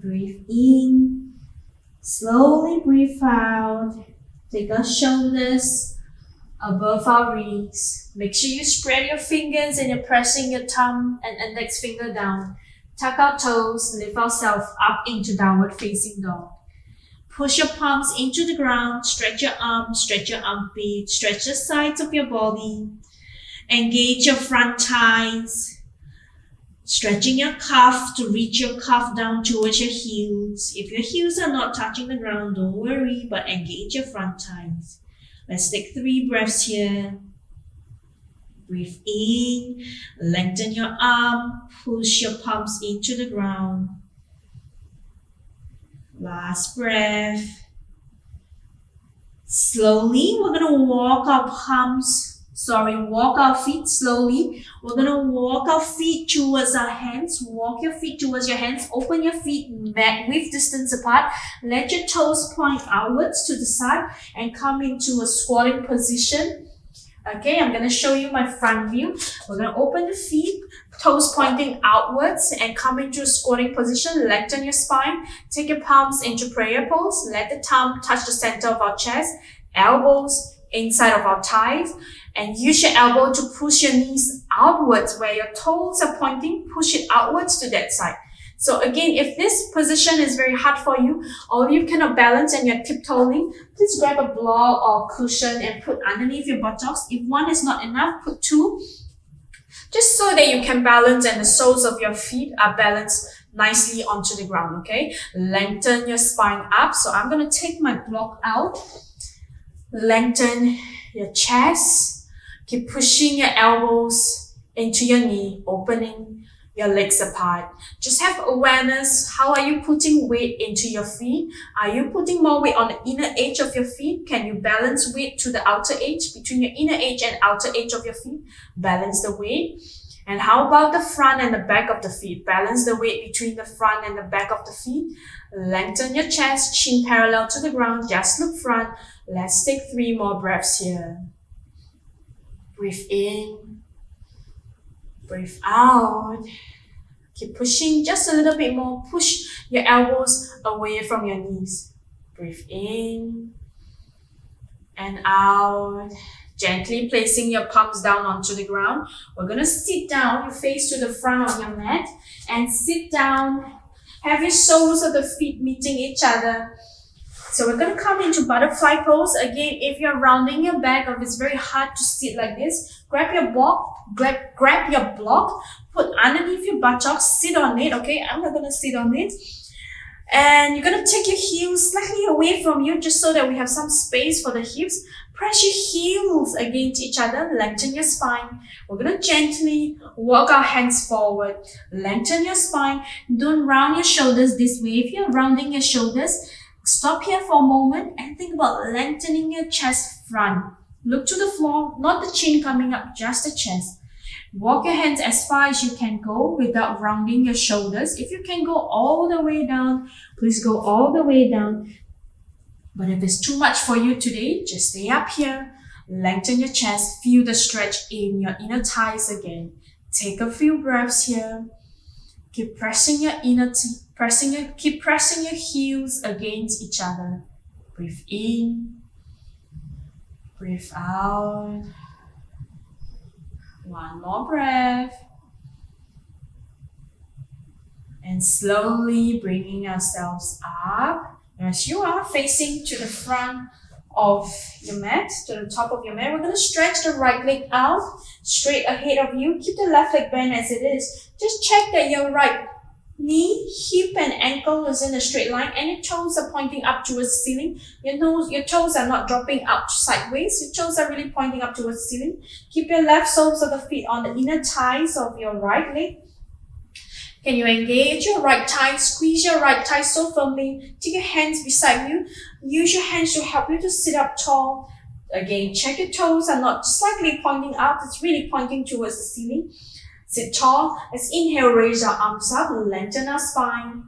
Breathe in. Slowly breathe out. Take our shoulders above our wrists. Make sure you spread your fingers and you're pressing your thumb and index finger down. Tuck our toes, lift ourselves up into downward facing dog. Push your palms into the ground, stretch your arms, stretch your armpit, stretch the sides of your body. Engage your front thighs. Stretching your calf to reach your calf down towards your heels. If your heels are not touching the ground, don't worry, but engage your front thighs. Let's take 3 breaths here. Breathe in, lengthen your arm, push your palms into the ground. Last breath. Slowly, we're going to walk our feet slowly. We're going to walk our feet towards our hands. Walk your feet towards your hands. Open your feet width distance apart. Let your toes point outwards to the side and come into a squatting position. Okay, I'm going to show you my front view. We're going to open the feet, toes pointing outwards and come into a squatting position. Lengthen your spine. Take your palms into prayer pose. Let the thumb touch the center of our chest. Elbows inside of our thighs. And use your elbow to push your knees outwards where your toes are pointing. Push it outwards to that side. So again, if this position is very hard for you, or you cannot balance and you're tiptoeing, please grab a block or cushion and put underneath your buttocks. If one is not enough, put 2. Just so that you can balance and the soles of your feet are balanced nicely onto the ground, okay? Lengthen your spine up. So I'm going to take my block out. Lengthen your chest. Keep pushing your elbows into your knee, opening your legs apart. Just have awareness. How are you putting weight into your feet? Are you putting more weight on the inner edge of your feet? Can you balance weight to the outer edge? Between your inner edge and outer edge of your feet, balance the weight. And how about the front and the back of the feet? Balance the weight between the front and the back of the feet. Lengthen your chest, chin parallel to the ground. Just look front. Let's take 3 more breaths here. Breathe in. Breathe out. Keep pushing just a little bit more. Push your elbows away from your knees. Breathe in and out. Gently placing your palms down onto the ground. We're going to sit down. You face to the front of your mat and sit down. Have your soles of the feet meeting each other. So we're going to come into butterfly pose. Again, if you're rounding your back or if it's very hard to sit like this, grab your block, put underneath your buttocks, sit on it, okay? I'm not going to sit on it. And you're going to take your heels slightly away from you just so that we have some space for the hips. Press your heels against each other, lengthen your spine. We're going to gently walk our hands forward. Lengthen your spine. Don't round your shoulders this way. If you're rounding your shoulders, stop here for a moment and think about lengthening your chest front. Look to the floor, not the chin coming up, just the chest. Walk your hands as far as you can go without rounding your shoulders. If you can go all the way down, please go all the way down. But if it's too much for you today, just stay up here. Lengthen your chest. Feel the stretch in your inner thighs again. Take a few breaths here. Keep pressing your keep pressing your heels against each other. Breathe in. Breathe out. One more breath. And slowly bringing ourselves up. As you are facing to the front of your mat, to the top of your mat, we're going to stretch the right leg out, straight ahead of you. Keep the left leg bent as it is. Just check that your right knee, hip and ankle is in a straight line and your toes are pointing up towards the ceiling. Your toes are not dropping out sideways. Your toes are really pointing up towards the ceiling. Keep your left soles of the feet on the inner thighs of your right leg. Can you engage your right thigh? Squeeze your right thigh so firmly. Take your hands beside you. Use your hands to help you to sit up tall. Again, check your toes are not slightly pointing up. It's really pointing towards the ceiling. Sit tall. Let's inhale, raise our arms up, lengthen our spine.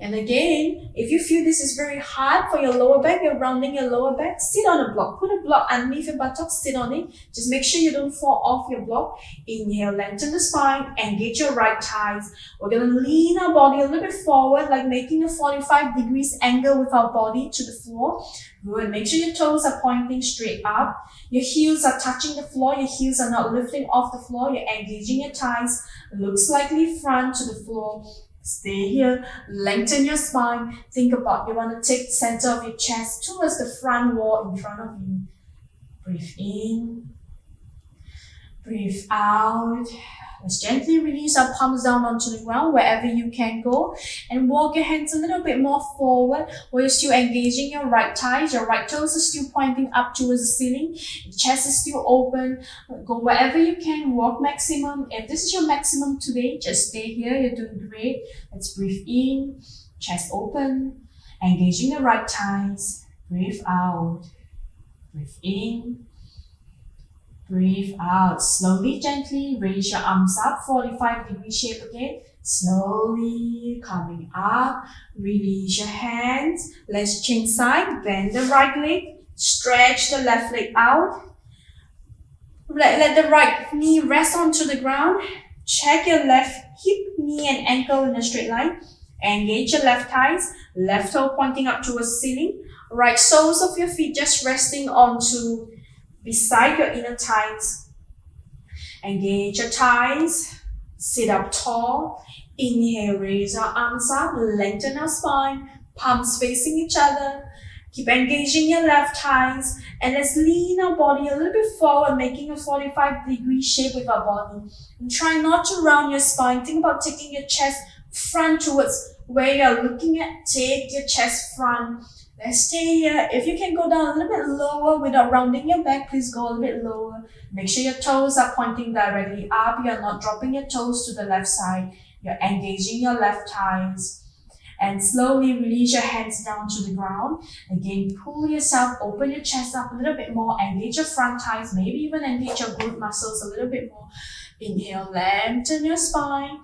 And again, if you feel this is very hard for your lower back, you're rounding your lower back, sit on a block. Put a block underneath your buttocks, sit on it. Just make sure you don't fall off your block. Inhale, lengthen the spine, engage your right thighs. We're going to lean our body a little bit forward, like making a 45 degrees angle with our body to the floor. Good. Make sure your toes are pointing straight up. Your heels are touching the floor. Your heels are not lifting off the floor. You're engaging your thighs. Look slightly front to the floor. Stay here, lengthen your spine. Think about you want to take the center of your chest towards the front wall in front of you. Breathe in, breathe out. Let's gently release our palms down onto the ground wherever you can go, and walk your hands a little bit more forward where you're still engaging your right thighs. Your right toes are still pointing up towards the ceiling. The chest is still open. Go wherever you can, walk maximum. If this is your maximum today, just stay here. You're doing great. Let's breathe in, chest open, engaging the right thighs. Breathe out, breathe in. Breathe out. Slowly, gently raise your arms up, 45 degree shape again. Slowly coming up. Release your hands. Let's change side. Bend the right leg. Stretch the left leg out. Let the right knee rest onto the ground. Check your left hip, knee and ankle in a straight line. Engage your left thighs. Left toe pointing up towards the ceiling. Right soles of your feet just resting onto beside your inner thighs. Engage your thighs. Sit up tall. Inhale, raise our arms up. Lengthen our spine. Palms facing each other. Keep engaging your left thighs. And let's lean our body a little bit forward, making a 45 degree shape with our body. And try not to round your spine. Think about taking your chest front towards where you're looking at. Take your chest front. Let's stay here. If you can go down a little bit lower without rounding your back, please go a little bit lower. Make sure your toes are pointing directly up. You're not dropping your toes to the left side. You're engaging your left thighs. And slowly release your hands down to the ground. Again, pull yourself, open your chest up a little bit more. Engage your front thighs, maybe even engage your glute muscles a little bit more. Inhale, lengthen your spine.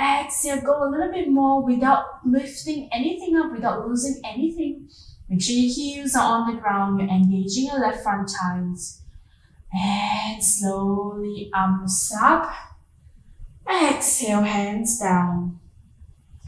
Exhale, go a little bit more without lifting anything up, without losing anything. Make sure your heels are on the ground. You're engaging your left front thighs. And slowly arms up. Exhale, hands down.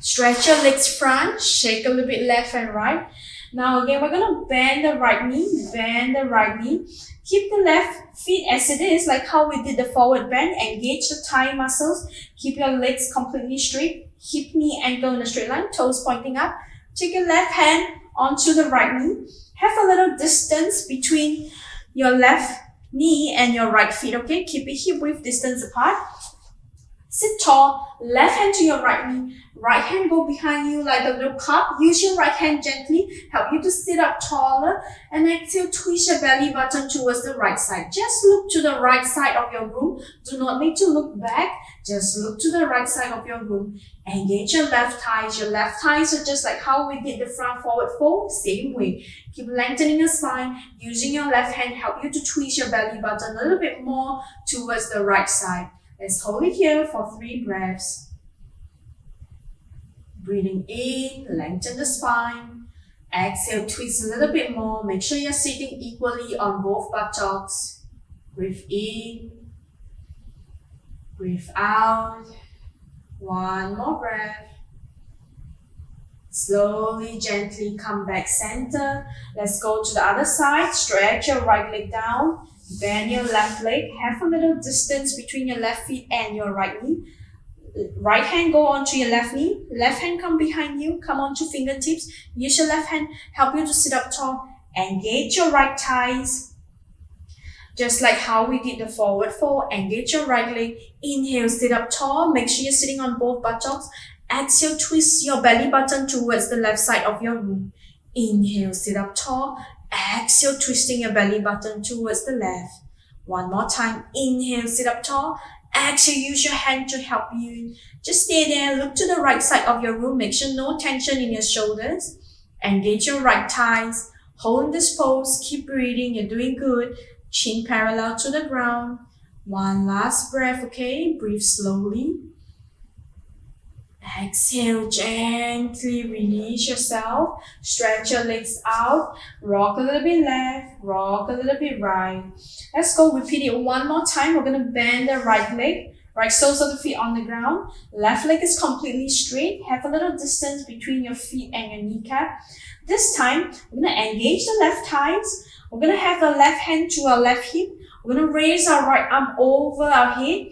Stretch your legs front. Shake a little bit left and right. Now again, we're going to bend the right knee. Bend the right knee. Keep the left feet as it is, like how we did the forward bend. Engage the thigh muscles. Keep your legs completely straight. Hip, knee, ankle in a straight line. Toes pointing up. Take your left hand onto the right knee. Have a little distance between your left knee and your right feet, okay? Keep it hip width distance apart. Sit tall, left hand to your right knee. Right hand go behind you like a little cup. Use your right hand gently, help you to sit up taller. And exhale, twist your belly button towards the right side. Just look to the right side of your room. Do not need to look back. Just look to the right side of your room. Engage your left thighs. Your left thighs are just like how we did the front forward fold. Same way. Keep lengthening your spine. Using your left hand, help you to twist your belly button a little bit more towards the right side. Let's hold it here for 3 breaths. Breathing in, lengthen the spine. Exhale, twist a little bit more. Make sure you're sitting equally on both buttocks. Breathe in. Breathe out. 1 more breath. Slowly, gently come back center. Let's go to the other side. Stretch your right leg down. Bend your left leg. Have a little distance between your left feet and your right knee. Right hand go onto your left knee. Left hand come behind you. Come onto fingertips. Use your left hand. Help you to sit up tall. Engage your right thighs. Just like how we did the forward fold. Engage your right leg. Inhale, sit up tall. Make sure you're sitting on both buttocks. Exhale, twist your belly button towards the left side of your room. Inhale, sit up tall. Exhale, twisting your belly button towards the left. 1 more time. Inhale, sit up tall. Exhale, use your hand to help you. Just stay there. Look to the right side of your room. Make sure no tension in your shoulders. Engage your right thighs. Hold this pose. Keep breathing. You're doing good. Chin parallel to the ground. 1 last breath, okay? Breathe slowly. Exhale, gently release yourself. Stretch your legs out. Rock a little bit left, rock a little bit right. Let's go, repeat it one more time. We're gonna bend the right leg. Right soles of the feet on the ground. Left leg is completely straight. Have a little distance between your feet and your kneecap. This time, we're gonna engage the left thighs. We're gonna have the left hand to our left hip. We're gonna raise our right arm over our head.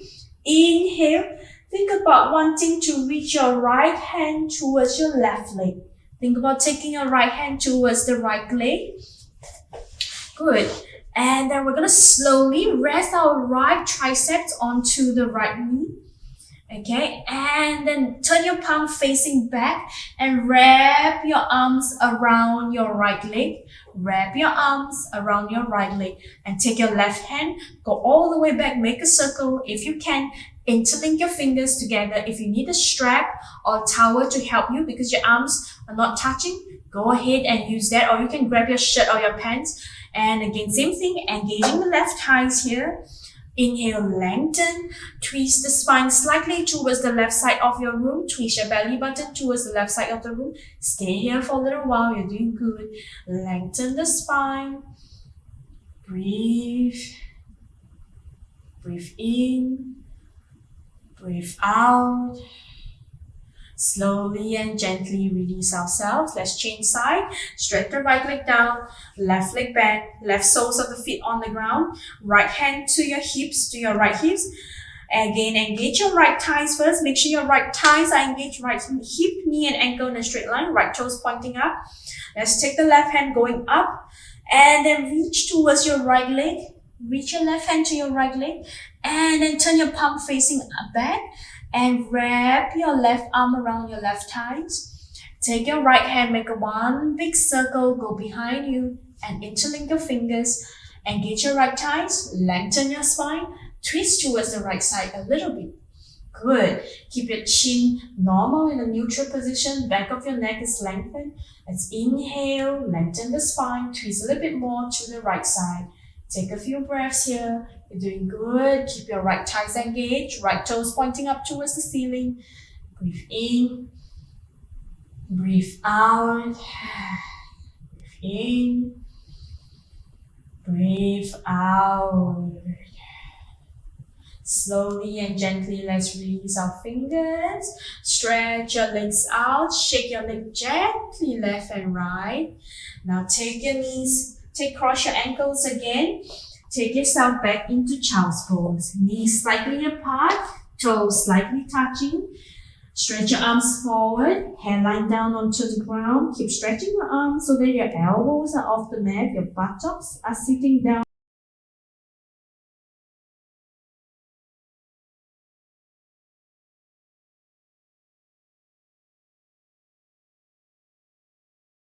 Inhale. Think about wanting to reach your right hand towards your left leg. Think about taking your right hand towards the right leg. Good. And then we're going to slowly rest our right triceps onto the right knee. Okay. And then turn your palm facing back and wrap your arms around your right leg. Wrap your arms around your right leg and take your left hand, go all the way back, make a circle if you can. Interlink your fingers together. If you need a strap or a towel to help you because your arms are not touching, go ahead and use that, or you can grab your shirt or your pants. And again, same thing, engaging the left thighs here. Inhale, lengthen, twist the spine slightly towards the left side of your room. Twist your belly button towards the left side of the room. Stay here for a little while, you're doing good. Lengthen the spine. Breathe. Breathe in. Breathe out. Slowly and gently release ourselves. Let's change side. Stretch the right leg down. Left leg bent. Left soles of the feet on the ground. Right hand to your hips, to your right hips. Again, engage your right thighs first. Make sure your right thighs are engaged. Right hip, knee and ankle in a straight line. Right toes pointing up. Let's take the left hand going up. And then reach towards your right leg. Reach your left hand to your right leg. And then turn your palm facing back and wrap your left arm around your left thighs. Take your right hand, make one big circle, go behind you and interlink your fingers. Engage your right thighs, lengthen your spine, twist towards the right side a little bit. Good. Keep your chin normal in a neutral position. Back of your neck is lengthened. Let's inhale, lengthen the spine, twist a little bit more to the right side. Take a few breaths here. You're doing good. Keep your right thighs engaged. Right toes pointing up towards the ceiling. Breathe in. Breathe out. Breathe in. Breathe out. Slowly and gently, let's release our fingers. Stretch your legs out. Shake your leg gently left and right. Now take your knees. Cross your ankles again. Take yourself back into child's pose. Knees slightly apart, toes slightly touching. Stretch your arms forward, hairline down onto the ground. Keep stretching your arms so that your elbows are off the mat. Your buttocks are sitting down.